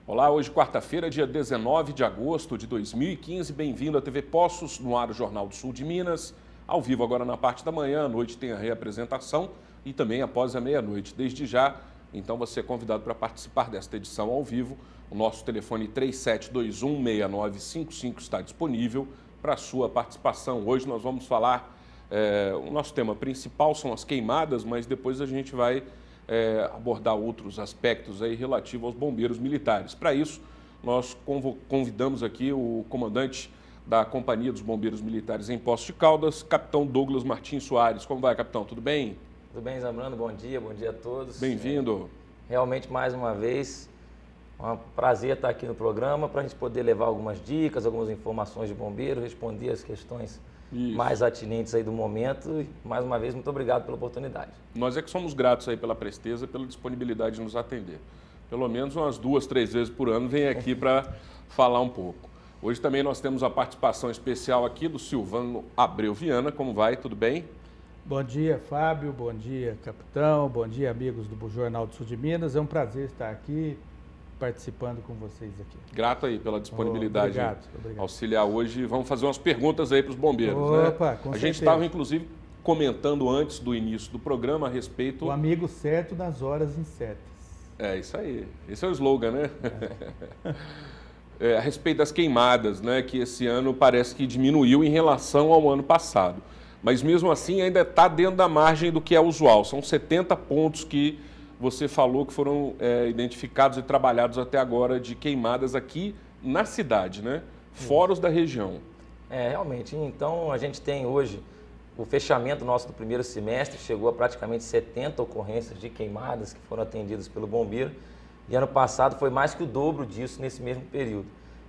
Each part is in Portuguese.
Olá, hoje quarta-feira, dia 19 de agosto de 2015. Bem-vindo à TV Poços, no ar do Jornal do Sul de Minas. Ao vivo agora na parte da manhã, à noite tem a reapresentação e também após a meia-noite. Desde já, então você é convidado para participar desta edição ao vivo. O nosso telefone 3721-6955 está disponível para a sua participação. Hoje nós vamos falar, o nosso tema principal são as queimadas, mas depois a gente vai abordar outros aspectos aí relativos aos bombeiros militares. Para isso, nós convidamos aqui o comandante da Companhia dos Bombeiros Militares em Poços de Caldas, Capitão Douglas Martins Soares. Como vai, capitão? Tudo bem? Tudo bem, Zambrano? Bom dia a todos. Bem-vindo. Realmente, mais uma vez, é um prazer estar aqui no programa para a gente poder levar algumas dicas, algumas informações de bombeiro, responder as questões mais atinentes aí do momento. E, mais uma vez, muito obrigado pela oportunidade. Nós é que somos gratos aí pela presteza, pela disponibilidade de nos atender. Pelo menos umas 2, 3 vezes por ano vem aqui para falar um pouco. Hoje também nós temos a participação especial aqui do Silvano Abreu Viana. Como vai? Tudo bem? Bom dia, Fábio. Bom dia, capitão. Bom dia, amigos do Jornal do Sul de Minas. É um prazer estar aqui participando com vocês aqui. Grato aí pela disponibilidade. Obrigado. Auxiliar hoje. Vamos fazer umas perguntas aí para os bombeiros, Opa, né? Com a certeza. gente estava, inclusive, comentando antes do início do programa a respeito... O amigo certo nas horas incertas. É, isso aí. Esse é o slogan, né? A respeito das queimadas, né? Que esse ano parece que diminuiu em relação ao ano passado. Mas mesmo assim ainda está dentro da margem do que é usual. São 70 pontos que você falou que foram identificados e trabalhados até agora de queimadas aqui na cidade, né? Fora os da região. Realmente. Então, a gente tem hoje o fechamento nosso do primeiro semestre, chegou a praticamente 70 ocorrências de queimadas que foram atendidas pelo bombeiro. E ano passado foi mais que o dobro disso nesse mesmo período.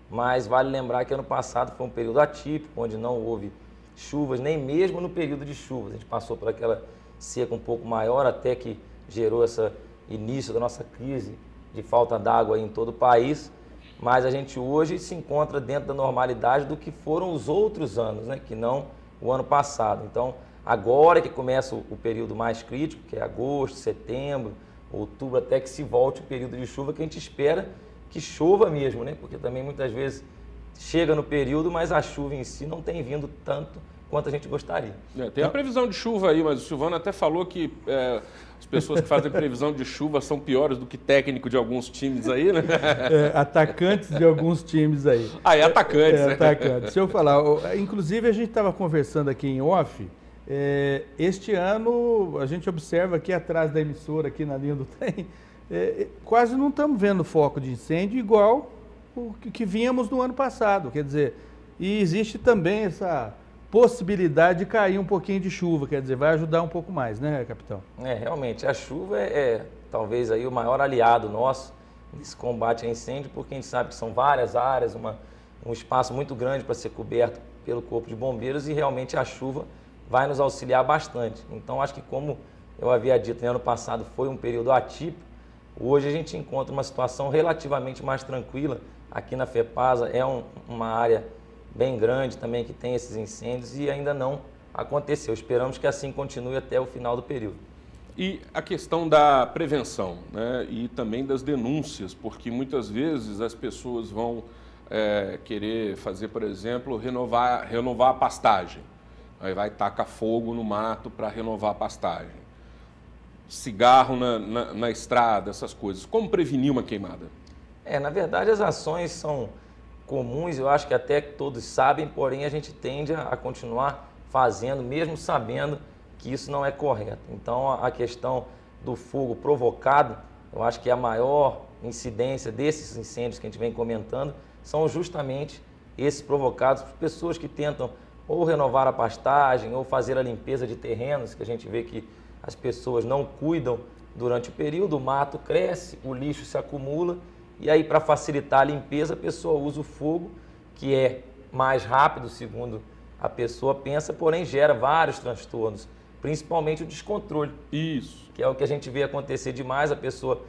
Mas vale lembrar que ano passado foi um período atípico, onde não houve chuvas, nem mesmo no período de chuvas. A gente passou por aquela seca um pouco maior, até que gerou esse início da nossa crise de falta d'água em todo o país. Mas a gente hoje se encontra dentro da normalidade do que foram os outros anos, né? Que não o ano passado. Então, agora que começa o período mais crítico, que é agosto, setembro, outubro, até que se volte o período de chuva, que a gente espera que chova mesmo, né? Porque também muitas vezes chega no período, mas a chuva em si não tem vindo tanto quanto a gente gostaria. Tem a previsão de chuva aí, mas o Silvano até falou que as pessoas que fazem previsão de chuva são piores do que técnico de alguns times aí, né? Atacantes de alguns times aí. Atacantes. Atacantes. Deixa eu falar, inclusive a gente estava conversando aqui em off, este ano a gente observa aqui atrás da emissora, aqui na linha do trem, quase não estamos vendo foco de incêndio igual o que vínhamos no ano passado, quer dizer, e existe também essa possibilidade de cair um pouquinho de chuva, quer dizer, vai ajudar um pouco mais, né, capitão? Realmente, a chuva é talvez aí o maior aliado nosso nesse combate a incêndio, porque a gente sabe que são várias áreas, um espaço muito grande para ser coberto pelo Corpo de Bombeiros e realmente a chuva vai nos auxiliar bastante. Então, acho que como eu havia dito, no ano passado foi um período atípico, hoje a gente encontra uma situação relativamente mais tranquila. Aqui na FEPASA é uma área bem grande também que tem esses incêndios e ainda não aconteceu. Esperamos que assim continue até o final do período. E a questão da prevenção, né? E também das denúncias, porque muitas vezes as pessoas vão querer fazer, por exemplo, renovar a pastagem. Aí vai tacar fogo no mato para renovar a pastagem. Cigarro na estrada, essas coisas. Como prevenir uma queimada? Na verdade, as ações são comuns, eu acho que até que todos sabem, porém a gente tende a continuar fazendo, mesmo sabendo que isso não é correto. Então, a questão do fogo provocado, eu acho que a maior incidência desses incêndios que a gente vem comentando são justamente esses provocados por pessoas que tentam ou renovar a pastagem ou fazer a limpeza de terrenos, que a gente vê que as pessoas não cuidam durante o período, o mato cresce, o lixo se acumula. E aí, para facilitar a limpeza, a pessoa usa o fogo, que é mais rápido, segundo a pessoa pensa, porém gera vários transtornos, principalmente o descontrole. Isso. Que é o que a gente vê acontecer demais, a pessoa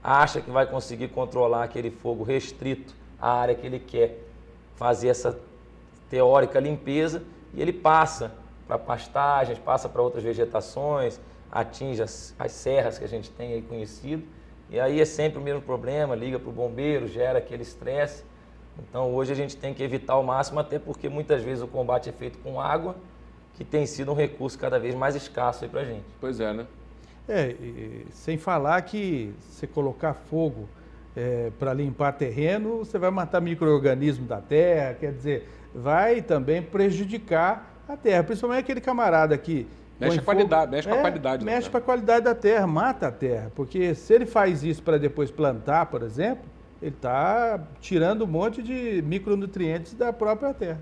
acha que vai conseguir controlar aquele fogo restrito à área que ele quer fazer essa teórica limpeza, e ele passa para pastagens, passa para outras vegetações, atinge as serras que a gente tem aí conhecido, e aí é sempre o mesmo problema, liga para o bombeiro, gera aquele estresse. Então hoje a gente tem que evitar ao máximo, até porque muitas vezes o combate é feito com água, que tem sido um recurso cada vez mais escasso aí para a gente. Pois é, né? Sem falar que você colocar fogo para limpar terreno, você vai matar micro-organismos da terra, quer dizer, vai também prejudicar a terra, principalmente aquele camarada que mexe com a qualidade da terra. Mexe com a qualidade da terra, mata a terra, porque se ele faz isso para depois plantar, por exemplo, ele está tirando um monte de micronutrientes da própria terra.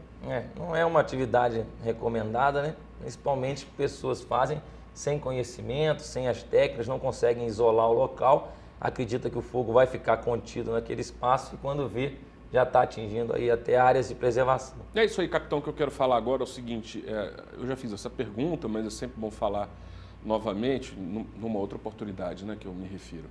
Não é uma atividade recomendada, né? Principalmente pessoas fazem sem conhecimento, sem as técnicas, não conseguem isolar o local, acredita que o fogo vai ficar contido naquele espaço e quando vê, já está atingindo aí até áreas de preservação. É isso aí, capitão, que eu quero falar agora é o seguinte, eu já fiz essa pergunta, mas é sempre bom falar novamente, numa outra oportunidade, né, que eu me refiro.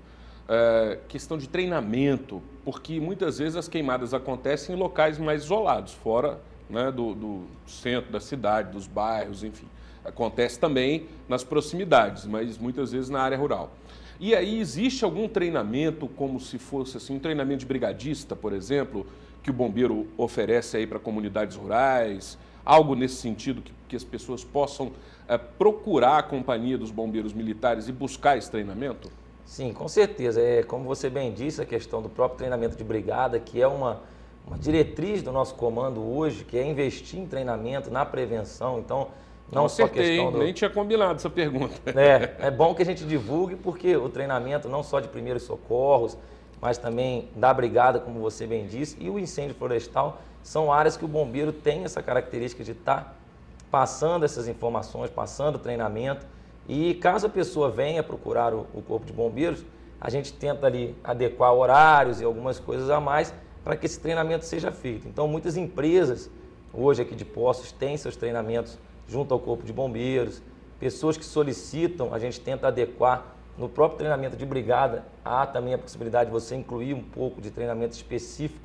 Questão de treinamento, porque muitas vezes as queimadas acontecem em locais mais isolados, fora, né, do centro da cidade, dos bairros, enfim. Acontece também nas proximidades, mas muitas vezes na área rural. E aí existe algum treinamento, como se fosse assim, um treinamento de brigadista, por exemplo, que o bombeiro oferece aí para comunidades rurais, algo nesse sentido que as pessoas possam procurar a companhia dos bombeiros militares e buscar esse treinamento? Sim, com certeza. Como você bem disse, a questão do próprio treinamento de brigada, que é uma diretriz do nosso comando hoje, que é investir em treinamento, na prevenção. Então, não só questão nem tinha combinado essa pergunta. É bom que a gente divulgue, porque o treinamento não só de primeiros socorros, mas também da brigada, como você bem disse, e o incêndio florestal, são áreas que o bombeiro tem essa característica de estar passando essas informações, passando o treinamento. E caso a pessoa venha procurar o Corpo de Bombeiros, a gente tenta ali adequar horários e algumas coisas a mais para que esse treinamento seja feito. Então, muitas empresas hoje aqui de Poços têm seus treinamentos junto ao Corpo de Bombeiros, pessoas que solicitam, a gente tenta adequar no próprio treinamento de brigada, há também a possibilidade de você incluir um pouco de treinamento específico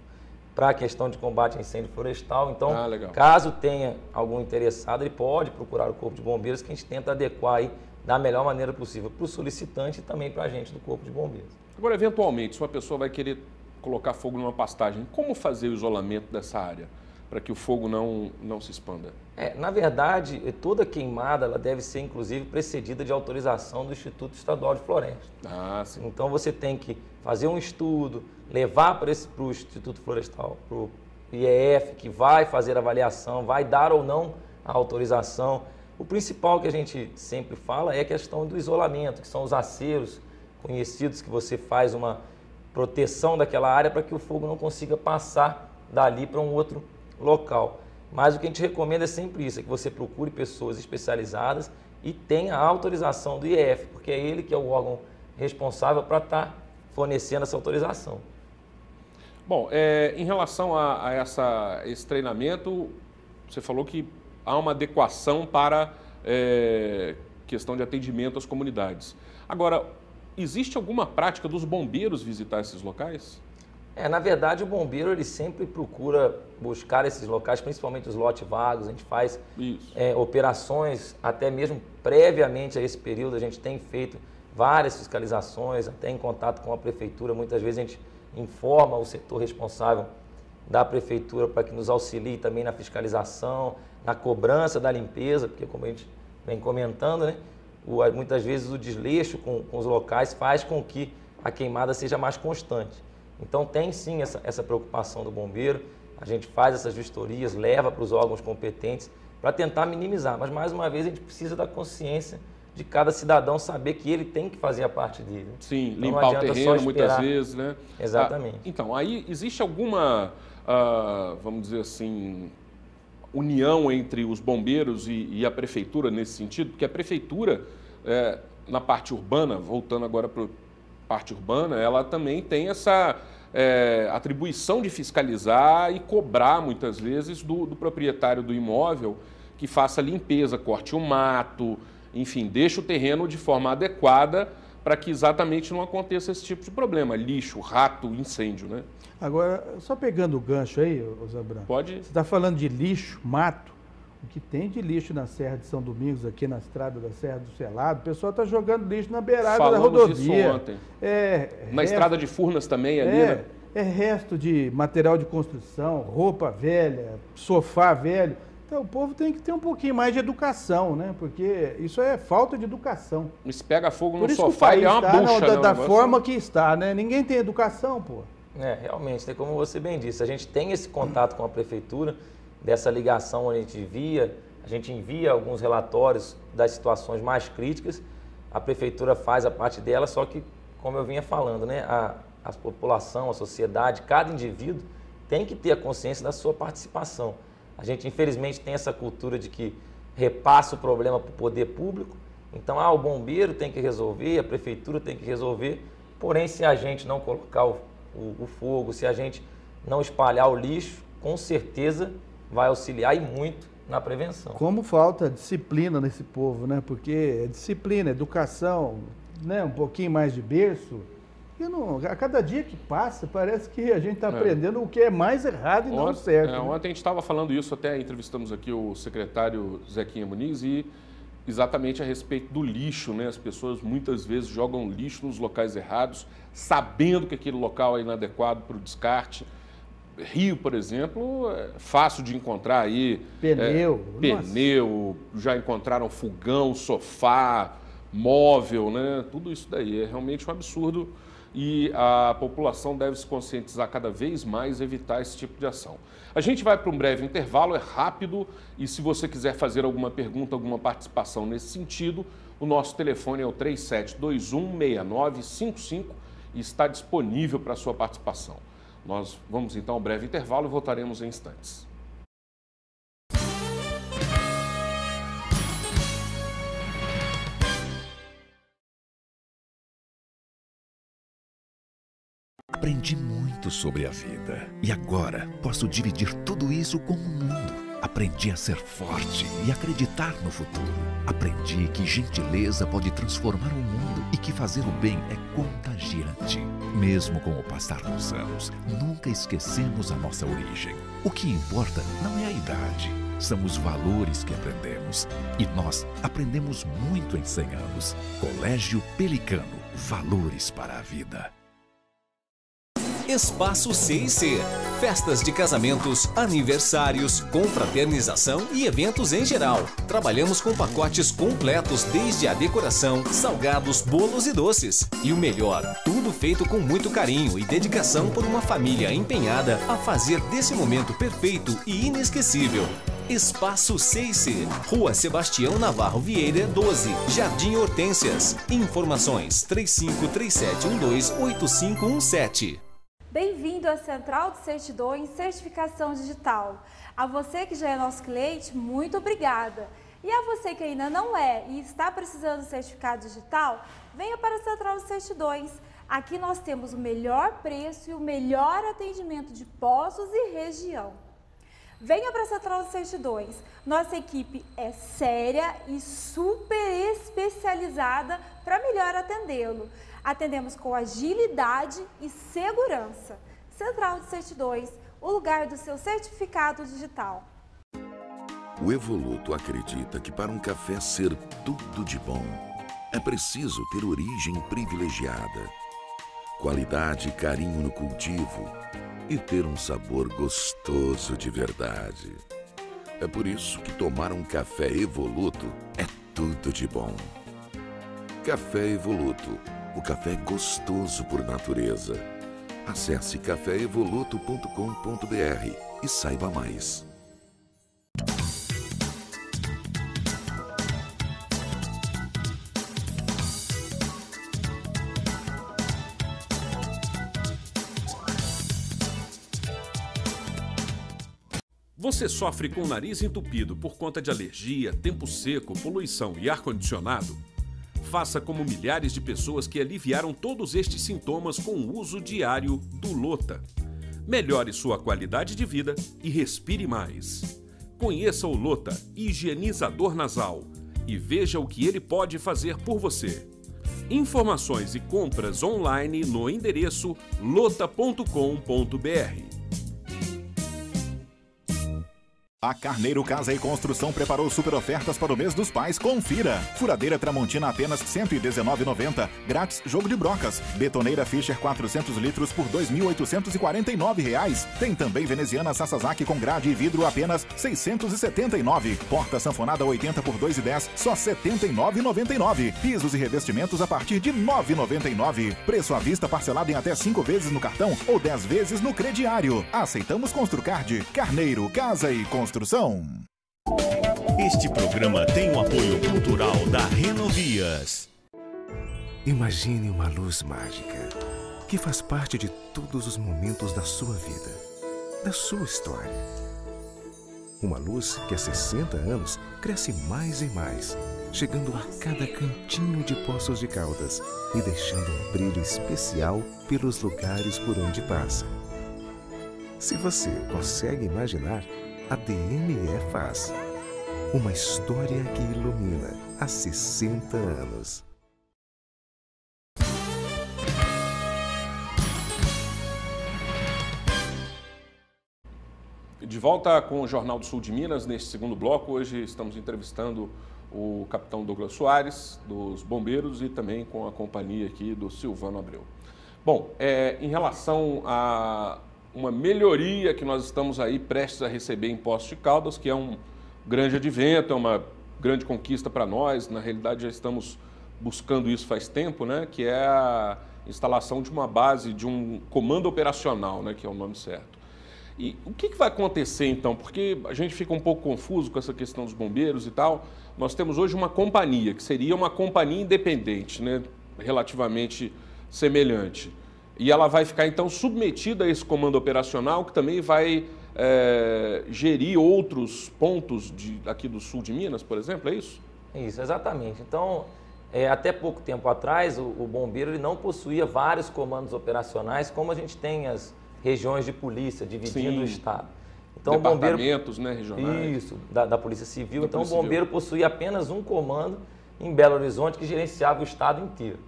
para a questão de combate a incêndio florestal. Então, caso tenha algum interessado, ele pode procurar o Corpo de Bombeiros, que a gente tenta adequar aí da melhor maneira possível para o solicitante e também para a gente do Corpo de Bombeiros. Agora, eventualmente, se uma pessoa vai querer colocar fogo numa pastagem, como fazer o isolamento dessa área para que o fogo não se expanda? Na verdade, toda queimada ela deve ser, inclusive, precedida de autorização do Instituto Estadual de Floresta. Sim. Então, você tem que fazer um estudo, levar para o Instituto Florestal, para o IEF, que vai fazer a avaliação, vai dar ou não a autorização. O principal que a gente sempre fala é a questão do isolamento, que são os aceros conhecidos, que você faz uma proteção daquela área para que o fogo não consiga passar dali para um outro local. Mas o que a gente recomenda é sempre isso, é que você procure pessoas especializadas e tenha a autorização do IEF, porque é ele que é o órgão responsável para estar fornecendo essa autorização. Bom, em relação a esse treinamento, você falou que há uma adequação para questão de atendimento às comunidades. Agora, existe alguma prática dos bombeiros visitar esses locais? Na verdade, o bombeiro ele sempre procura buscar esses locais, principalmente os lotes vagos. A gente faz operações, até mesmo previamente a esse período, a gente tem feito várias fiscalizações, até em contato com a prefeitura. Muitas vezes a gente informa o setor responsável da prefeitura para que nos auxilie também na fiscalização, na cobrança da limpeza, porque como a gente vem comentando, né, muitas vezes o desleixo com os locais faz com que a queimada seja mais constante. Então tem sim essa preocupação do bombeiro, a gente faz essas vistorias, leva para os órgãos competentes para tentar minimizar, mas mais uma vez a gente precisa da consciência de cada cidadão saber que ele tem que fazer a parte dele. Sim, então, limpar o terreno muitas vezes, né? Exatamente. Então, aí existe alguma, vamos dizer assim, união entre os bombeiros e a prefeitura nesse sentido? Porque a prefeitura, na parte urbana, voltando agora para a parte urbana, ela também tem essa atribuição de fiscalizar e cobrar, muitas vezes, do proprietário do imóvel que faça limpeza, corte o mato, enfim, deixe o terreno de forma adequada para que exatamente não aconteça esse tipo de problema, lixo, rato, incêndio, né? Agora, só pegando o gancho aí, Zabran. Pode. Você está falando de lixo, mato. O que tem de lixo na Serra de São Domingos, aqui na estrada da Serra do Selado, o pessoal está jogando lixo na beirada da rodovia. Falamos disso ontem. Na estrada de Furnas também, ali, né? É resto de material de construção, roupa velha, sofá velho. Então o povo tem que ter um pouquinho mais de educação, né? Porque isso é falta de educação. Se pega fogo no Por isso sofá, ele é uma bucha, da forma que está, né? Ninguém tem educação, pô. Realmente, né? Como você bem disse, a gente tem esse contato com a prefeitura, dessa ligação onde a gente envia alguns relatórios das situações mais críticas, a prefeitura faz a parte dela, só que, como eu vinha falando, né? A população, a sociedade, cada indivíduo tem que ter a consciência da sua participação. A gente, infelizmente, tem essa cultura de que repassa o problema para o poder público. Então, o bombeiro tem que resolver, a prefeitura tem que resolver. Porém, se a gente não colocar o fogo, se a gente não espalhar o lixo, com certeza vai auxiliar e muito na prevenção. Como falta disciplina nesse povo, né? Porque é disciplina, educação, né? Um pouquinho mais de berço. A cada dia que passa, parece que a gente está aprendendo o que é mais errado e não certo. Ontem a gente estava falando isso, até entrevistamos aqui o secretário Zequinha Muniz, e exatamente a respeito do lixo, né? As pessoas muitas vezes jogam lixo nos locais errados, sabendo que aquele local é inadequado para o descarte. Rio, por exemplo, é fácil de encontrar aí. Pneu, já encontraram fogão, sofá, móvel, né? Tudo isso daí é realmente um absurdo. E a população deve se conscientizar cada vez mais, evitar esse tipo de ação. A gente vai para um breve intervalo, é rápido, e se você quiser fazer alguma pergunta, alguma participação nesse sentido, o nosso telefone é o 37216955 e está disponível para a sua participação. Nós vamos então ao breve intervalo e voltaremos em instantes. Aprendi muito sobre a vida e agora posso dividir tudo isso com o mundo. Aprendi a ser forte e acreditar no futuro. Aprendi que gentileza pode transformar o mundo e que fazer o bem é contagiante. Mesmo com o passar dos anos, nunca esquecemos a nossa origem. O que importa não é a idade, são os valores que aprendemos. E nós aprendemos muito em 100 anos. Colégio Pelicano, valores para a vida. Espaço C&C. Festas de casamentos, aniversários, confraternização e eventos em geral. Trabalhamos com pacotes completos desde a decoração, salgados, bolos e doces. E o melhor, tudo feito com muito carinho e dedicação por uma família empenhada a fazer desse momento perfeito e inesquecível. Espaço C&C, Rua Sebastião Navarro Vieira, 12, Jardim Hortênsias. Informações 3537128517. Bem-vindo à Central de Certidões Certificação Digital. A você que já é nosso cliente, muito obrigada. E a você que ainda não é e está precisando de certificado digital, venha para a Central de Certidões. Aqui nós temos o melhor preço e o melhor atendimento de Poços e região. Venha para a Central de Certidões. Nossa equipe é séria e super especializada para melhor atendê-lo. Atendemos com agilidade e segurança. Central de Certidões, o lugar do seu certificado digital. O Evoluto acredita que para um café ser tudo de bom, é preciso ter origem privilegiada, qualidade e carinho no cultivo e ter um sabor gostoso de verdade. É por isso que tomar um café Evoluto é tudo de bom. Café Evoluto. O café gostoso por natureza. Acesse caféevoluto.com.br e saiba mais. Você sofre com o nariz entupido por conta de alergia, tempo seco, poluição e ar-condicionado? Faça como milhares de pessoas que aliviaram todos estes sintomas com o uso diário do Lota. Melhore sua qualidade de vida e respire mais. Conheça o Lota Higienizador Nasal e veja o que ele pode fazer por você. Informações e compras online no endereço lota.com.br. A Carneiro Casa e Construção preparou super ofertas para o mês dos pais. Confira. Furadeira Tramontina apenas R$ 119,90. Grátis jogo de brocas. Betoneira Fischer 400 litros por R$ 2.849. Tem também veneziana Sasazaki com grade e vidro apenas R$ 679. Porta sanfonada 80 por R$ 2,10, só R$ 79,99. Pisos e revestimentos a partir de R$ 9,99. Preço à vista parcelado em até 5 vezes no cartão ou 10 vezes no crediário. Aceitamos Construcard. Carneiro Casa e Construção. Este programa tem o apoio cultural da Renovias. Imagine uma luz mágica que faz parte de todos os momentos da sua vida, da sua história. Uma luz que há 60 anos cresce mais e mais, chegando a cada cantinho de Poços de Caldas e deixando um brilho especial pelos lugares por onde passa. Se você consegue imaginar, a DME faz uma história que ilumina há 60 anos. De volta com o Jornal do Sul de Minas, neste segundo bloco. Hoje estamos entrevistando o capitão Douglas Soares, dos Bombeiros, e também com a companhia aqui do Silvano Abreu. Bom, em relação a uma melhoria que nós estamos aí prestes a receber em Poços de Caldas, que é um grande advento, é uma grande conquista para nós. Na realidade, já estamos buscando isso faz tempo, né? Que é a instalação de uma base, de um comando operacional, né? Que é o nome certo. E o que vai acontecer, então? Porque a gente fica um pouco confuso com essa questão dos bombeiros e tal. Nós temos hoje uma companhia, que seria uma companhia independente, né? Relativamente semelhante. E ela vai ficar, então, submetida a esse comando operacional, que também vai gerir outros pontos aqui do sul de Minas, por exemplo, é isso? Isso, exatamente. Então, até pouco tempo atrás, o bombeiro ele não possuía vários comandos operacionais, como a gente tem as regiões de polícia, dividindo o estado. Então, departamentos, né, regionais. Isso, da Polícia Civil. Então, o bombeiro possuía apenas um comando em Belo Horizonte que gerenciava o estado inteiro.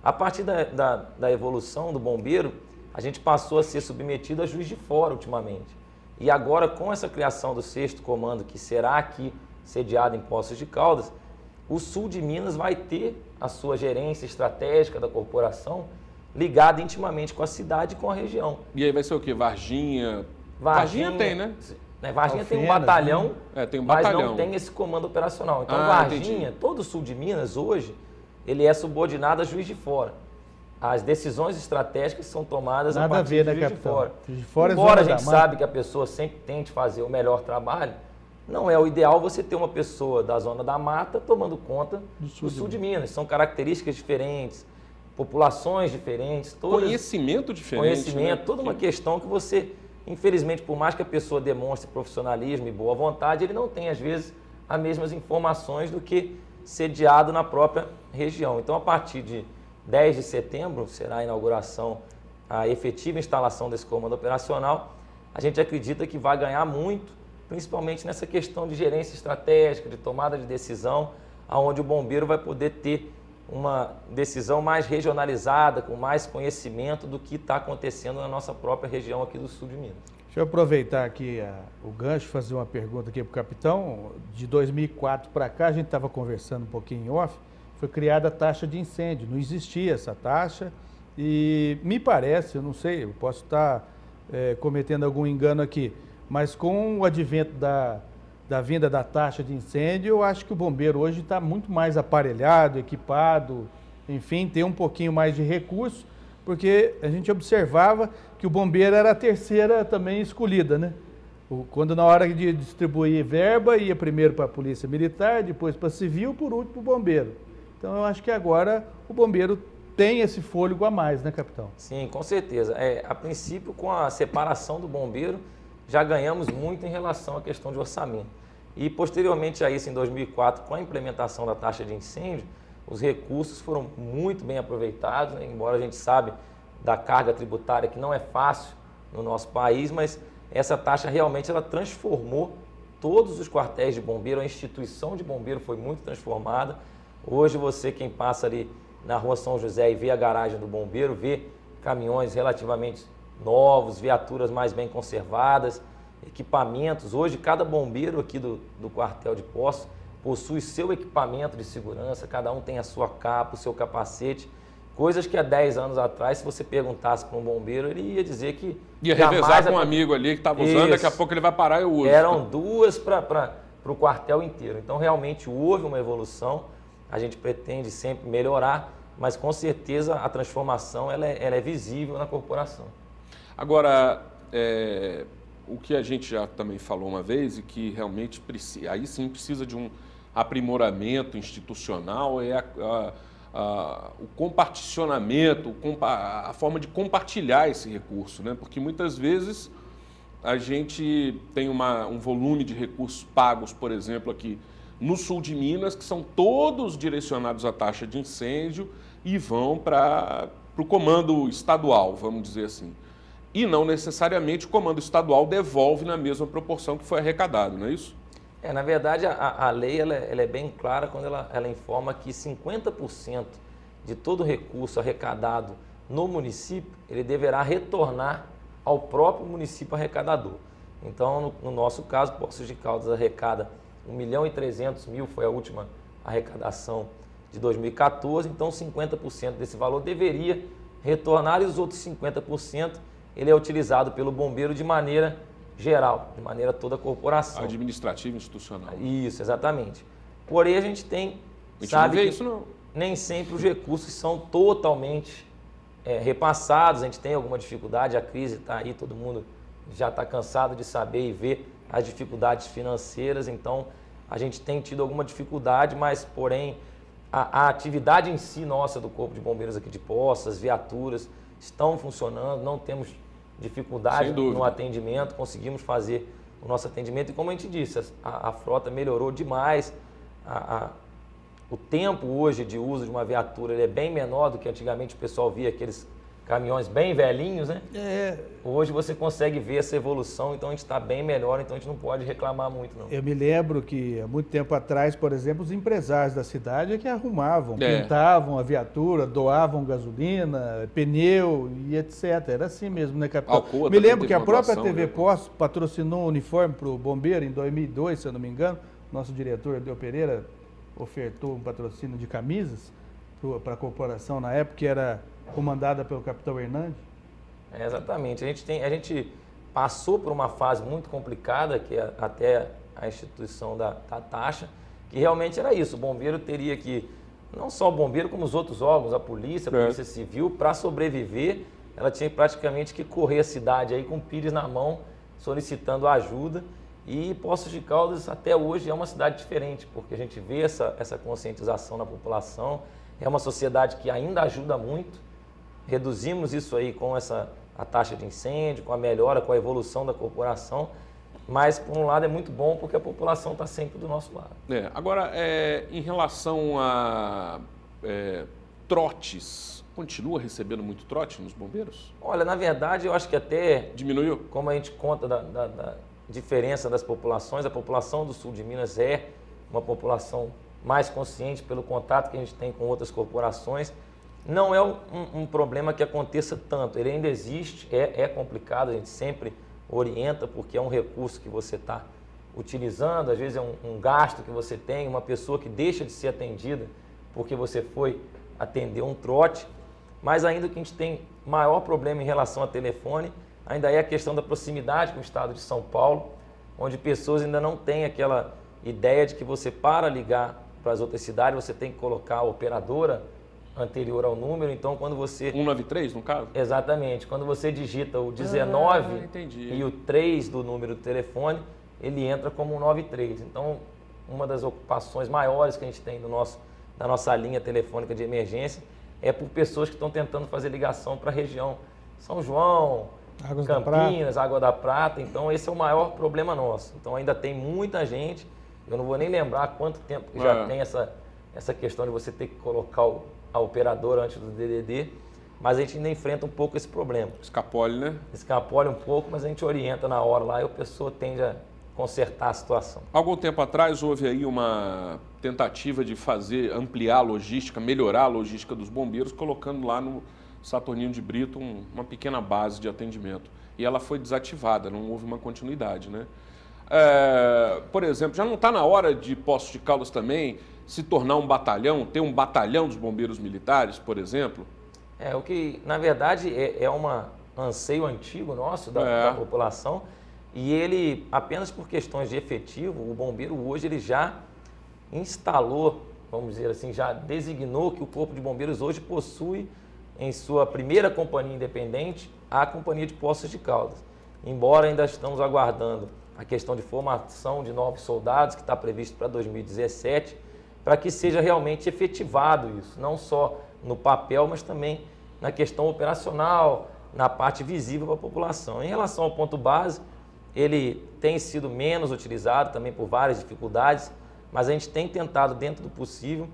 A partir da evolução do bombeiro, a gente passou a ser submetido a Juiz de Fora ultimamente. E agora, com essa criação do 6º comando, que será aqui sediado em Poços de Caldas, o sul de Minas vai ter a sua gerência estratégica da corporação ligada intimamente com a cidade e com a região. E aí vai ser o quê? Varginha? Varginha tem, né? Varginha Alfenas, tem um batalhão, tem um batalhão, mas não tem esse comando operacional. Então, Varginha, todo o sul de Minas hoje, ele é subordinado a Juiz de Fora. As decisões estratégicas são tomadas a partir de Juiz de Fora. Embora a gente sabe que a pessoa sempre tente fazer o melhor trabalho, não é o ideal você ter uma pessoa da Zona da Mata tomando conta do sul de Minas. São características diferentes, populações diferentes. Conhecimento diferente. Conhecimento, né? Toda uma questão que você, infelizmente, por mais que a pessoa demonstre profissionalismo e boa vontade, ele não tem, às vezes, as mesmas informações do que sediado na própria região. Então, a partir de 10 de setembro, será a inauguração, a efetiva instalação desse comando operacional. A gente acredita que vai ganhar muito, principalmente nessa questão de gerência estratégica, de tomada de decisão, onde o bombeiro vai poder ter uma decisão mais regionalizada, com mais conhecimento do que está acontecendo na nossa própria região aqui do sul de Minas. Deixa eu aproveitar aqui o gancho, fazer uma pergunta aqui para o capitão. De 2004 para cá, a gente estava conversando um pouquinho em off, foi criada a taxa de incêndio, não existia essa taxa e me parece, eu não sei, eu posso estar cometendo algum engano aqui, mas com o advento da vinda da taxa de incêndio, eu acho que o bombeiro hoje está muito mais aparelhado, equipado, enfim, tem um pouquinho mais de recurso, porque a gente observava que o bombeiro era a terceira também escolhida, né? Quando na hora de distribuir verba, ia primeiro para a Polícia Militar, depois para a Civil, por último para o bombeiro. Então eu acho que agora o bombeiro tem esse fôlego a mais, né, capitão? Sim, com certeza. A princípio, com a separação do bombeiro, já ganhamos muito em relação à questão de orçamento. E posteriormente a isso, em 2004, com a implementação da taxa de incêndio, os recursos foram muito bem aproveitados, né? Embora a gente sabe da carga tributária que não é fácil no nosso país, mas essa taxa realmente ela transformou todos os quartéis de bombeiro, a instituição de bombeiro foi muito transformada. Hoje você, quem passa ali na Rua São José e vê a garagem do bombeiro, vê caminhões relativamente novos, viaturas mais bem conservadas. equipamentos. Hoje, cada bombeiro aqui do quartel de Poços possui seu equipamento de segurança, cada um tem a sua capa, o seu capacete. Coisas que há 10 anos atrás, se você perguntasse para um bombeiro, ele ia dizer que... Ia revezar com um amigo ali que estava usando, daqui a pouco ele vai parar e eu uso. Eram 2 para o quartel inteiro. Então, realmente, houve uma evolução. A gente pretende sempre melhorar, mas, com certeza, a transformação ela é visível na corporação. Agora, o que a gente já também falou uma vez e que realmente aí sim precisa de um aprimoramento institucional o comparticionamento, a forma de compartilhar esse recurso, né? Porque muitas vezes a gente tem um volume de recursos pagos, por exemplo, aqui no sul de Minas, que são todos direcionados à taxa de incêndio e vão para o comando estadual, vamos dizer assim. E não necessariamente o comando estadual devolve na mesma proporção que foi arrecadado, não é isso? Na verdade, a lei ela é bem clara quando ela informa que 50% de todo recurso arrecadado no município, ele deverá retornar ao próprio município arrecadador. Então, no nosso caso, Poços de Caldas arrecada 1.300.000, foi a última arrecadação de 2014, então 50% desse valor deveria retornar e os outros 50% ele é utilizado pelo bombeiro de maneira geral, de maneira toda a corporação. Administrativa, institucional. Isso, exatamente. Porém, a gente tem... A gente não vê isso, não. Nem sempre os recursos são totalmente repassados, a gente tem alguma dificuldade, a crise está aí, todo mundo já está cansado de saber e ver as dificuldades financeiras, então a gente tem tido alguma dificuldade, mas, porém, a atividade em si nossa do Corpo de Bombeiros aqui de Poços, as viaturas estão funcionando, não temos dificuldade no atendimento, conseguimos fazer o nosso atendimento e, como a gente disse, a frota melhorou demais, o tempo hoje de uso de uma viatura ele é bem menor do que antigamente o pessoal via aqueles caminhões bem velhinhos, né? Hoje você consegue ver essa evolução, então a gente está bem melhor, então a gente não pode reclamar muito, não. Eu me lembro que há muito tempo atrás, por exemplo, os empresários da cidade é que arrumavam, pintavam a viatura, doavam gasolina, pneu e etc. Era assim mesmo, né, capitão? Me lembro que a própria TV Poços patrocinou um uniforme para o bombeiro em 2002, se eu não me engano. Nosso diretor, Eudeu Pereira, ofertou um patrocínio de camisas para a corporação na época, que era comandada pelo capitão Hernandes. Exatamente. A gente passou por uma fase muito complicada, que é até a instituição da taxa, que realmente era isso. O bombeiro teria que, não só o bombeiro, como os outros órgãos, a polícia civil, para sobreviver, ela tinha praticamente que correr a cidade aí com o pires na mão, solicitando ajuda. E Poços de Caldas, até hoje, é uma cidade diferente, porque a gente vê essa conscientização na população. É uma sociedade que ainda ajuda muito. Reduzimos isso aí com a taxa de incêndio, com a melhora, com a evolução da corporação. Mas, por um lado, é muito bom porque a população está sempre do nosso lado. Agora, em relação a trotes, continua recebendo muito trote nos bombeiros? Olha, na verdade, eu acho que até... Diminuiu? Como a gente conta da diferença das populações, a população do sul de Minas é uma população mais consciente pelo contato que a gente tem com outras corporações. Não é um problema que aconteça tanto, ele ainda existe, é complicado, a gente sempre orienta, porque é um recurso que você está utilizando, às vezes é um gasto que você tem, uma pessoa que deixa de ser atendida porque você foi atender um trote, mas ainda que a gente tem maior problema em relação a telefone, ainda é a questão da proximidade com o estado de São Paulo, onde pessoas ainda não têm aquela ideia de que você, para ligar para as outras cidades, você tem que colocar a operadora anterior ao número, então quando você... 193, no caso? Exatamente. Quando você digita o 19 e o 3 do número do telefone, ele entra como um 93. Então, uma das ocupações maiores que a gente tem da nossa linha telefônica de emergência é por pessoas que estão tentando fazer ligação para a região São João, Campinas, Água da Prata. Então, esse é o maior problema nosso. Então, ainda tem muita gente, eu não vou nem lembrar quanto tempo que já tem essa questão de você ter que colocar a operadora antes do DDD, mas a gente ainda enfrenta um pouco esse problema. Escapole, né? Escapole um pouco, mas a gente orienta na hora lá e a pessoa tende a consertar a situação. Algum tempo atrás houve aí uma tentativa de ampliar a logística, melhorar a logística dos bombeiros, colocando lá Saturnino de Brito uma pequena base de atendimento. E ela foi desativada, não houve uma continuidade, né? Por exemplo, já não está na hora de Poços de Caldas também se tornar um batalhão, ter um batalhão dos bombeiros militares, por exemplo? O que, na verdade, é um anseio antigo nosso da população, e ele, apenas por questões de efetivo, o bombeiro hoje ele já instalou, vamos dizer assim, já designou que o Corpo de Bombeiros hoje possui em sua primeira companhia independente a Companhia de Poços de Caldas. Embora ainda estamos aguardando a questão de formação de novos soldados, que está previsto para 2017, para que seja realmente efetivado isso, não só no papel, mas também na questão operacional, na parte visível para a população. Em relação ao ponto base, ele tem sido menos utilizado também por várias dificuldades, mas a gente tem tentado, dentro do possível,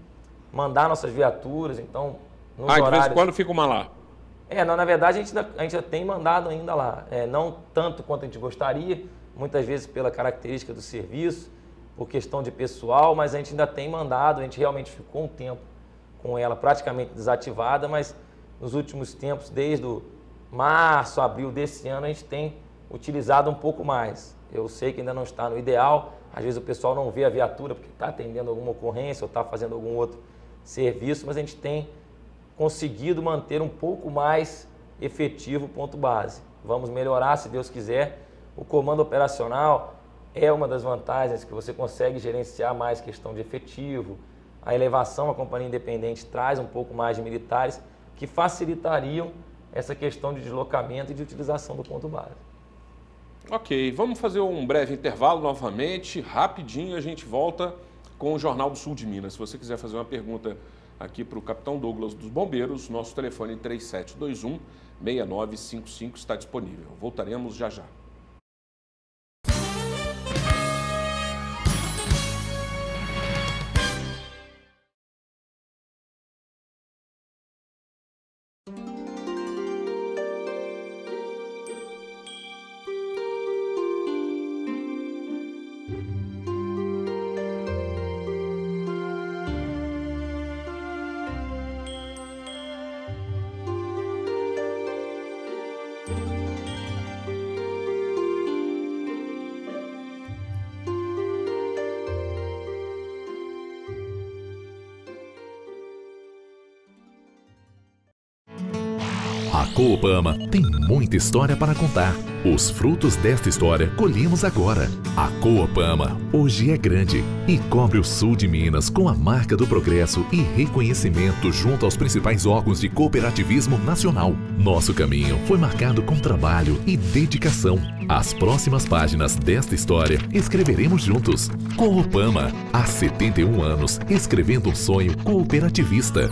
mandar nossas viaturas, então, nos horários... de vez em quando fica uma lá? Não, na verdade, a gente já tem mandado ainda lá. Não tanto quanto a gente gostaria, muitas vezes pela característica do serviço, por questão de pessoal, mas a gente ainda tem mandado, a gente realmente ficou um tempo com ela praticamente desativada, mas nos últimos tempos, desde o março, abril desse ano, a gente tem utilizado um pouco mais. Eu sei que ainda não está no ideal, às vezes o pessoal não vê a viatura porque está atendendo alguma ocorrência ou está fazendo algum outro serviço, mas a gente tem conseguido manter um pouco mais efetivo o ponto base. Vamos melhorar, se Deus quiser. O comando operacional é uma das vantagens que você consegue gerenciar mais questão de efetivo. A elevação à companhia independente traz um pouco mais de militares que facilitariam essa questão de deslocamento e de utilização do ponto base. Ok, vamos fazer um breve intervalo novamente, rapidinho a gente volta com o Jornal do Sul de Minas. Se você quiser fazer uma pergunta aqui para o Capitão Douglas dos Bombeiros, nosso telefone 3721-6955 está disponível. Voltaremos já já. A Coopama tem muita história para contar. Os frutos desta história colhemos agora. A Coopama hoje é grande e cobre o sul de Minas com a marca do progresso e reconhecimento junto aos principais órgãos de cooperativismo nacional. Nosso caminho foi marcado com trabalho e dedicação. As próximas páginas desta história escreveremos juntos. Coopama, há 71 anos, escrevendo um sonho cooperativista.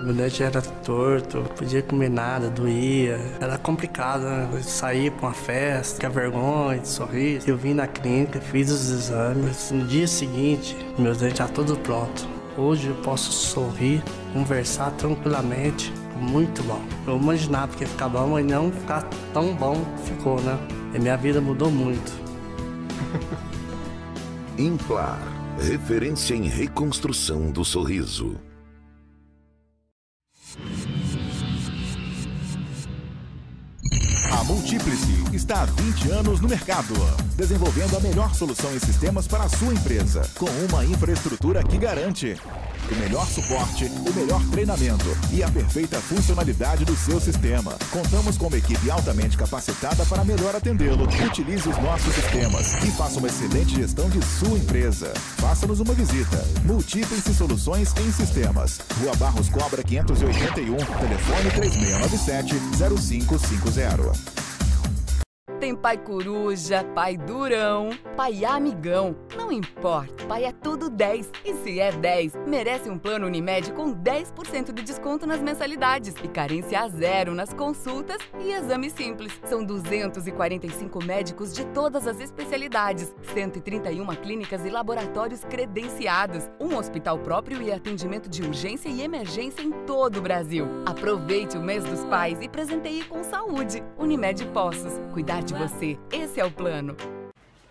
Meu dente era torto, não podia comer nada, doía. Era complicado, né? Sair pra uma festa, tinha vergonha de sorrir. Eu vim na clínica, fiz os exames. No dia seguinte, meus dentes já todos prontos. Hoje eu posso sorrir, conversar tranquilamente. Muito bom. Eu imaginava que ia ficar bom, mas não ficar tão bom ficou, né? E minha vida mudou muito. Implar, referência em reconstrução do sorriso. A Multiplice está há 20 anos no mercado, desenvolvendo a melhor solução em sistemas para a sua empresa, com uma infraestrutura que garante o melhor suporte, o melhor treinamento e a perfeita funcionalidade do seu sistema. Contamos com uma equipe altamente capacitada para melhor atendê-lo. Utilize os nossos sistemas e faça uma excelente gestão de sua empresa. Faça-nos uma visita. Multiplice Soluções em Sistemas. Rua Barros Cobra 581, telefone 3697-0550. Tem pai coruja, pai durão, pai amigão. Não importa, pai é tudo 10. E se é 10, merece um plano Unimed com 10% de desconto nas mensalidades e carência a zero nas consultas e exames simples. São 245 médicos de todas as especialidades, 131 clínicas e laboratórios credenciados, um hospital próprio e atendimento de urgência e emergência em todo o Brasil. Aproveite o mês dos pais e presenteie com saúde. Unimed Poços. Cuidar de você. Esse é o plano.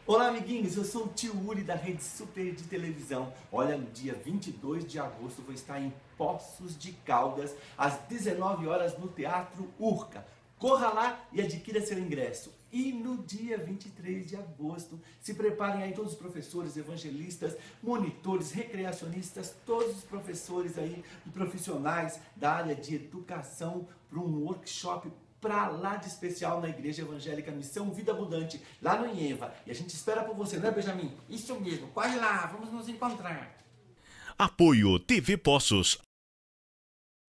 Olá, amiguinhos, eu sou o tio Uri da Rede Super de Televisão. Olha, no dia 22 de agosto vou estar em Poços de Caldas, às 19 horas no Teatro Urca. Corra lá e adquira seu ingresso. E no dia 23 de agosto, se preparem aí todos os professores, evangelistas, monitores, recreacionistas, todos os professores aí e profissionais da área de educação para um workshop pra lá de especial na Igreja Evangélica Missão Vida Abundante, lá no Inheva. E a gente espera por você, não é, Benjamin? Isso mesmo, corre lá, vamos nos encontrar. Apoio TV Poços.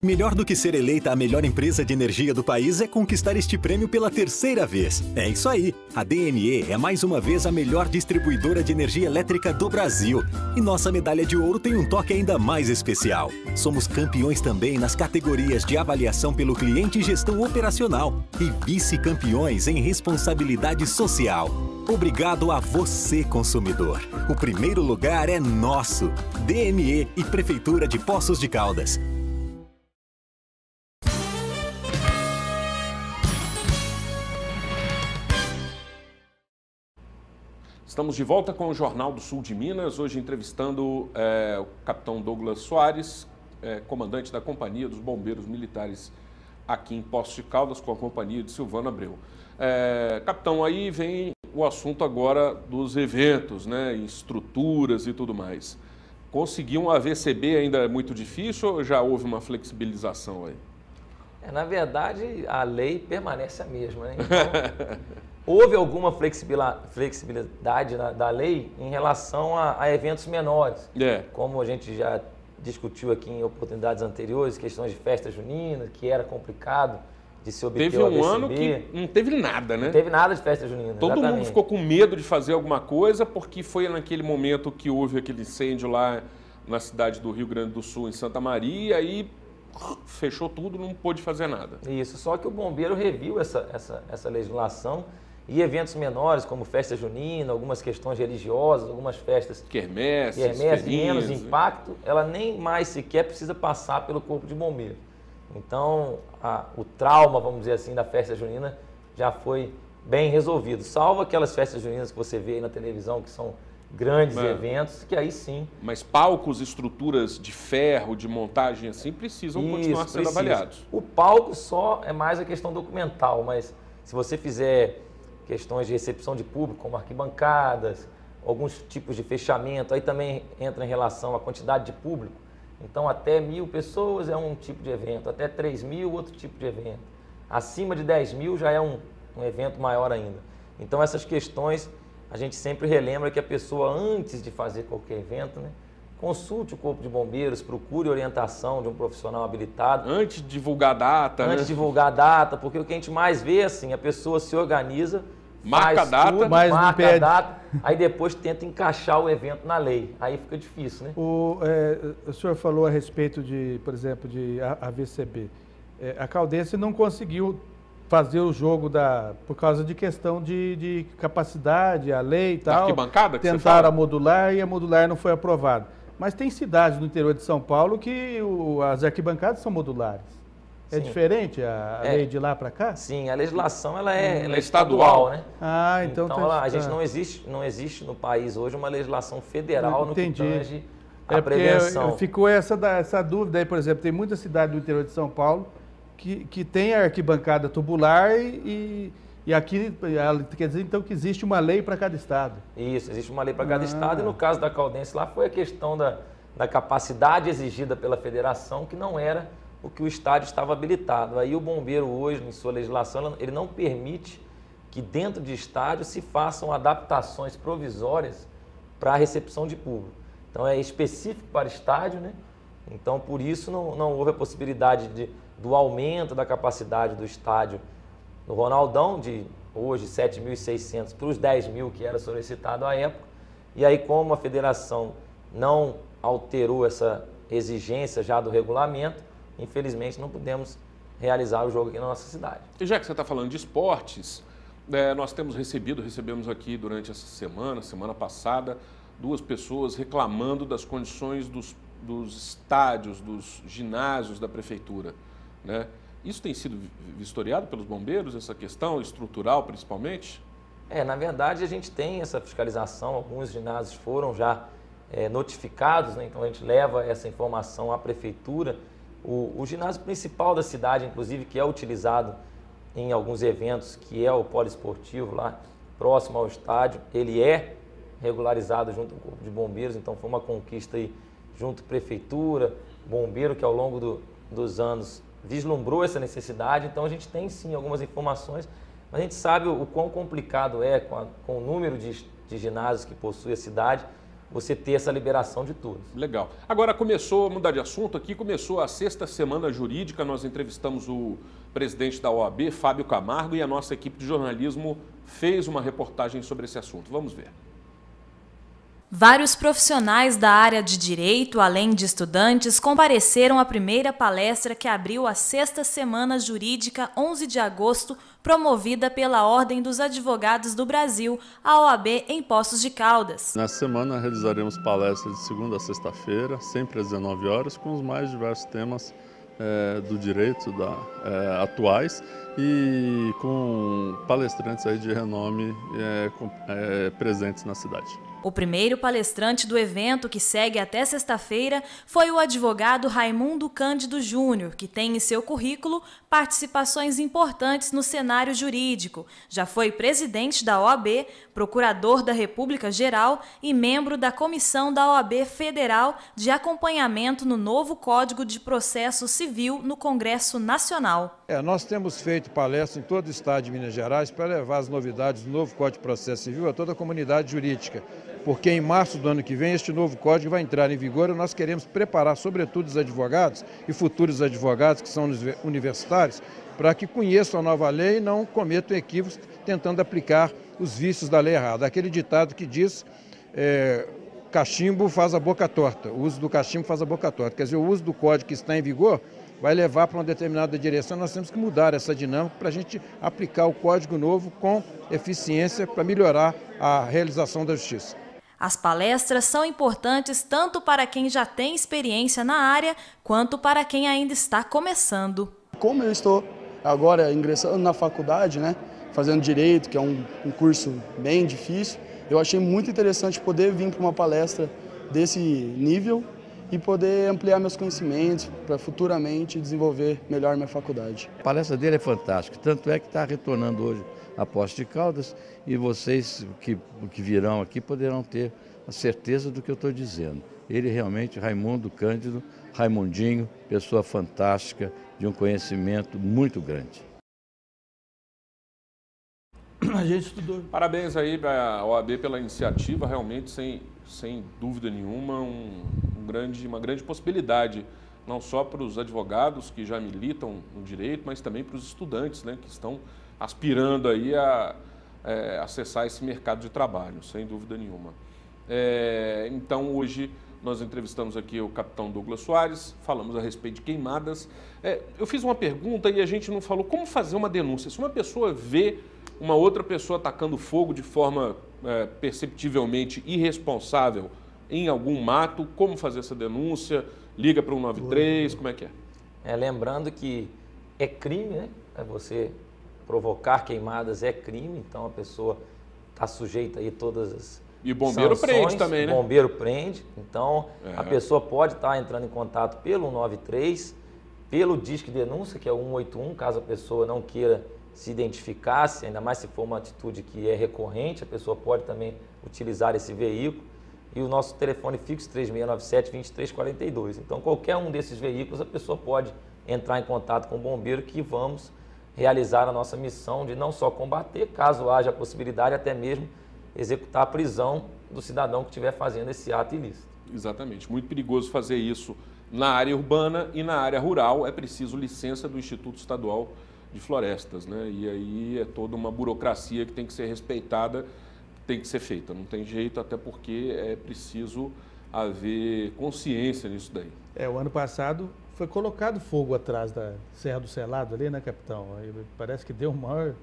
Melhor do que ser eleita a melhor empresa de energia do país é conquistar este prêmio pela terceira vez. É isso aí! A DNE é mais uma vez a melhor distribuidora de energia elétrica do Brasil. E nossa medalha de ouro tem um toque ainda mais especial. Somos campeões também nas categorias de avaliação pelo cliente e gestão operacional. E vice-campeões em responsabilidade social. Obrigado a você, consumidor. O primeiro lugar é nosso. DNE e Prefeitura de Poços de Caldas. Estamos de volta com o Jornal do Sul de Minas, hoje entrevistando o capitão Douglas Soares, comandante da Companhia dos Bombeiros Militares aqui em Poços de Caldas, com a companhia de Silvano Abreu. Capitão, aí vem o assunto agora dos eventos, né, estruturas e tudo mais. Conseguir um AVCB ainda é muito difícil ou já houve uma flexibilização aí? Na verdade, a lei permanece a mesma, né? Então, houve alguma flexibilidade da lei em relação a eventos menores. Como a gente já discutiu aqui em oportunidades anteriores, questões de festa junina, que era complicado de se obter o AVCB. Teve um ano que não teve nada, né? Não teve nada de festa junina. Todo mundo ficou com medo de fazer alguma coisa, porque foi naquele momento que houve aquele incêndio lá na cidade do Rio Grande do Sul, em Santa Maria, e aí fechou tudo, não pôde fazer nada. Isso, só que o bombeiro reviu essa legislação e eventos menores, como festa junina, algumas questões religiosas, algumas festas... Quermesses, de menos impacto, ela nem mais sequer precisa passar pelo corpo de bombeiro. Então, o trauma, vamos dizer assim, da festa junina já foi bem resolvido. Salvo aquelas festas juninas que você vê aí na televisão, que são grandes eventos, que aí sim... Mas palcos, estruturas de ferro, de montagem assim, precisam continuar sendo avaliados. O palco só é mais a questão documental, mas se você fizer questões de recepção de público, como arquibancadas, alguns tipos de fechamento, aí também entra em relação à quantidade de público. Então, até 1.000 pessoas é um tipo de evento, até 3.000 outro tipo de evento. Acima de 10.000 já é um evento maior ainda. Então, essas questões, a gente sempre relembra que a pessoa, antes de fazer qualquer evento, né, consulte o Corpo de Bombeiros, procure orientação de um profissional habilitado. Antes de divulgar a data, Antes de divulgar a data, porque o que a gente mais vê, assim, a pessoa se organiza, marca a data, mas não pede. A data, aí depois tenta encaixar o evento na lei. Aí fica difícil, né? O senhor falou a respeito de, por exemplo, de AVCB. A Caldense não conseguiu fazer o jogo por causa de questão de capacidade, a lei e tal. Arquibancada, que tentaram a modular e a modular não foi aprovada. Mas tem cidades no interior de São Paulo que as arquibancadas são modulares. É Sim. diferente a lei de lá para cá? Sim, a legislação ela é estadual, né? Ah, então a gente não existe no país hoje uma legislação federal no que tange a prevenção. Ficou essa dúvida aí, por exemplo, tem muita cidade do interior de São Paulo que tem a arquibancada tubular e aqui, quer dizer então que existe uma lei para cada estado. Isso, existe uma lei para cada estado e no caso da Caldense lá foi a questão da capacidade exigida pela federação que não era o que o estádio estava habilitado. Aí o bombeiro hoje, em sua legislação, ele não permite que dentro de estádio se façam adaptações provisórias para a recepção de público. Então é específico para estádio, né? Então por isso não houve a possibilidade do aumento da capacidade do estádio no Ronaldão, de hoje 7.600 para os 10.000 que era solicitado à época. E aí como a federação não alterou essa exigência já do regulamento, infelizmente não pudemos realizar o jogo aqui na nossa cidade. E já que você está falando de esportes, nós recebemos aqui durante essa semana passada, 2 pessoas reclamando das condições dos estádios, dos ginásios da prefeitura, né? Isso tem sido vistoriado pelos bombeiros, essa questão estrutural principalmente? Na verdade, a gente tem essa fiscalização, alguns ginásios foram já notificados, né? Então a gente leva essa informação à prefeitura. O ginásio principal da cidade, inclusive, que é utilizado em alguns eventos, que é o poliesportivo lá próximo ao estádio, ele é regularizado junto com o Corpo de Bombeiros, então foi uma conquista aí junto à prefeitura, bombeiro que ao longo dos anos vislumbrou essa necessidade. Então a gente tem sim algumas informações, mas a gente sabe o quão complicado é com o número de ginásios que possui a cidade, você ter essa liberação de tudo. Legal. Agora começou a mudar de assunto aqui, começou a 6ª Semana Jurídica, nós entrevistamos o presidente da OAB, Fábio Camargo, e a nossa equipe de jornalismo fez uma reportagem sobre esse assunto. Vamos ver. Vários profissionais da área de direito, além de estudantes, compareceram à primeira palestra que abriu a 6ª Semana Jurídica 11 de agosto, promovida pela Ordem dos Advogados do Brasil, a OAB, em Poços de Caldas. Nessa semana realizaremos palestras de segunda a sexta-feira, sempre às 19 horas, com os mais diversos temas do direito atuais e com palestrantes aí de renome presentes na cidade. O primeiro palestrante do evento, que segue até sexta-feira, foi o advogado Raimundo Cândido Júnior, que tem em seu currículo participações importantes no cenário jurídico. Já foi presidente da OAB, procurador da República Geral e membro da Comissão da OAB Federal de acompanhamento no novo Código de Processo Civil no Congresso Nacional. Nós temos feito palestra em todo o estado de Minas Gerais para levar as novidades do novo Código de Processo Civil a toda a comunidade jurídica. Porque em março do ano que vem este novo código vai entrar em vigor e nós queremos preparar, sobretudo, os advogados e futuros advogados que são universitários, para que conheçam a nova lei e não cometam equívocos tentando aplicar os vícios da lei errada. Aquele ditado que diz, cachimbo faz a boca torta, o uso do cachimbo faz a boca torta. Quer dizer, o uso do código que está em vigor vai levar para uma determinada direção. Nós temos que mudar essa dinâmica para a gente aplicar o código novo com eficiência para melhorar a realização da justiça. As palestras são importantes tanto para quem já tem experiência na área, quanto para quem ainda está começando. Como eu estou agora ingressando na faculdade, fazendo Direito, que é um curso bem difícil, eu achei muito interessante poder vir para uma palestra desse nível e poder ampliar meus conhecimentos para futuramente desenvolver melhor minha faculdade. A palestra dele é fantástica, tanto é que está retornando hoje a Poços de Caldas e vocês que virão aqui poderão ter a certeza do que eu estou dizendo. Ele realmente, Raimundo Cândido, Raimundinho, pessoa fantástica, de um conhecimento muito grande. A gente estudou. Parabéns aí para a OAB pela iniciativa, realmente sem dúvida nenhuma, uma grande possibilidade, não só para os advogados que já militam no direito, mas também para os estudantes, que estão aspirando aí a acessar esse mercado de trabalho, sem dúvida nenhuma. Então, hoje, nós entrevistamos aqui o capitão Douglas Soares, falamos a respeito de queimadas. Eu fiz uma pergunta e a gente não falou como fazer uma denúncia. Se uma pessoa vê uma outra pessoa atacando fogo de forma perceptivelmente irresponsável em algum mato, como fazer essa denúncia? Liga para o 193, como é que é? Lembrando que é crime, Você provocar queimadas é crime, então a pessoa está sujeita aí a todas as E o bombeiro sanções, prende também, né? O bombeiro prende, então a pessoa pode estar entrando em contato pelo 193, pelo Disque Denúncia, que é o 181, caso a pessoa não queira se identificar, ainda mais se for uma atitude que é recorrente, a pessoa pode também utilizar esse veículo. E o nosso telefone fixo 3697-2342. Então, qualquer um desses veículos, a pessoa pode entrar em contato com o bombeiro, que vamos realizar a nossa missão de não só combater, caso haja a possibilidade, até mesmo executar a prisão do cidadão que estiver fazendo esse ato ilícito. Exatamente. Muito perigoso fazer isso na área urbana e na área rural. É preciso licença do Instituto Estadual de Florestas, E aí é toda uma burocracia que tem que ser respeitada, tem que ser feita. Não tem jeito, até porque é preciso haver consciência nisso daí. O ano passado foi colocado fogo atrás da Serra do Selado ali, capitão? Aí parece que deu maior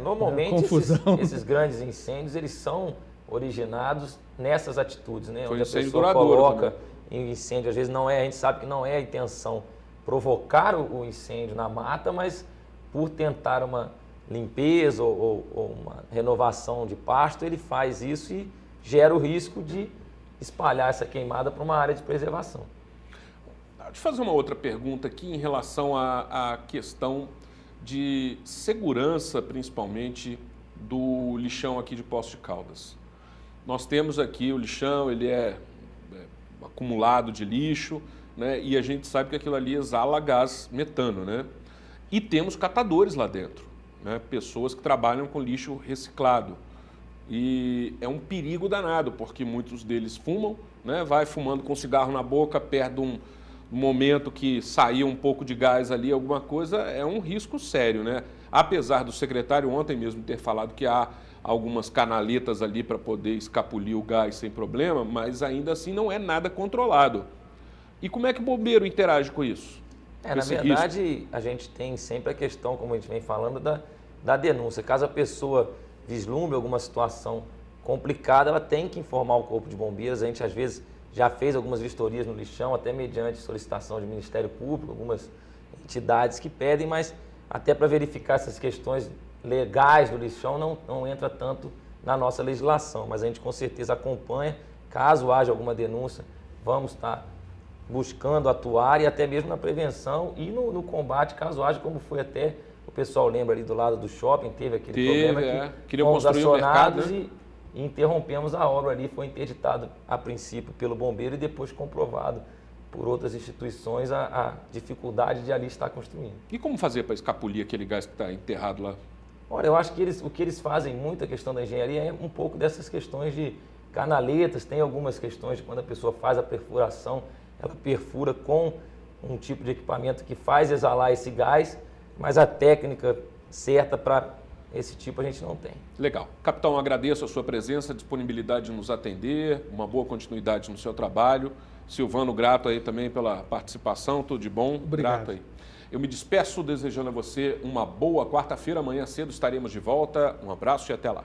normalmente confusão. Esses grandes incêndios, eles são originados nessas atitudes, Foi onde a pessoa coloca em incêndio. Às vezes a gente sabe que não é a intenção provocar o incêndio na mata, mas por tentar uma limpeza ou uma renovação de pasto, ele faz isso e gera o risco de espalhar essa queimada para uma área de preservação. Deixa eu fazer uma outra pergunta aqui em relação à questão de segurança, principalmente, do lixão aqui de Poços de Caldas. Nós temos aqui o lixão, ele é acumulado de lixo, né? E a gente sabe que aquilo ali exala gás metano, né? E temos catadores lá dentro, né? Pessoas que trabalham com lixo reciclado. E é um perigo danado, porque muitos deles fumam, né? Vai fumando com cigarro na boca, perto de um momento que saiu um pouco de gás ali, alguma coisa, é um risco sério, né? Apesar do secretário ontem mesmo ter falado que há algumas canaletas ali para poder escapulir o gás sem problema, mas ainda assim não é nada controlado. E como é que o bombeiro interage com isso? Na verdade, a gente tem sempre a questão, como a gente vem falando, da denúncia. Caso a pessoa vislumbre alguma situação complicada, ela tem que informar o Corpo de Bombeiros. A gente, às vezes, já fez algumas vistorias no lixão, até mediante solicitação do Ministério Público, algumas entidades que pedem, mas até para verificar essas questões legais do lixão não entra tanto na nossa legislação. Mas a gente com certeza acompanha, caso haja alguma denúncia, vamos estar buscando atuar e até mesmo na prevenção e no combate, caso haja, como foi até, o pessoal lembra ali do lado do shopping, teve aquele problema que fomos acionados, né? E interrompemos a obra ali, foi interditado a princípio pelo bombeiro e depois comprovado por outras instituições a dificuldade de ali estar construindo. E como fazer para escapulir aquele gás que está enterrado lá? Olha, eu acho que o que eles fazem muito, a questão da engenharia, é um pouco dessas questões de canaletas, tem algumas questões de quando a pessoa faz a perfuração, ela perfura com um tipo de equipamento que faz exalar esse gás, mas a técnica certa para esse tipo a gente não tem. Legal. Capitão, agradeço a sua presença, a disponibilidade de nos atender, uma boa continuidade no seu trabalho. Silvano, grato aí também pela participação, tudo de bom. Obrigado. Grato aí. Eu me despeço desejando a você uma boa quarta-feira. Amanhã cedo estaremos de volta. Um abraço e até lá.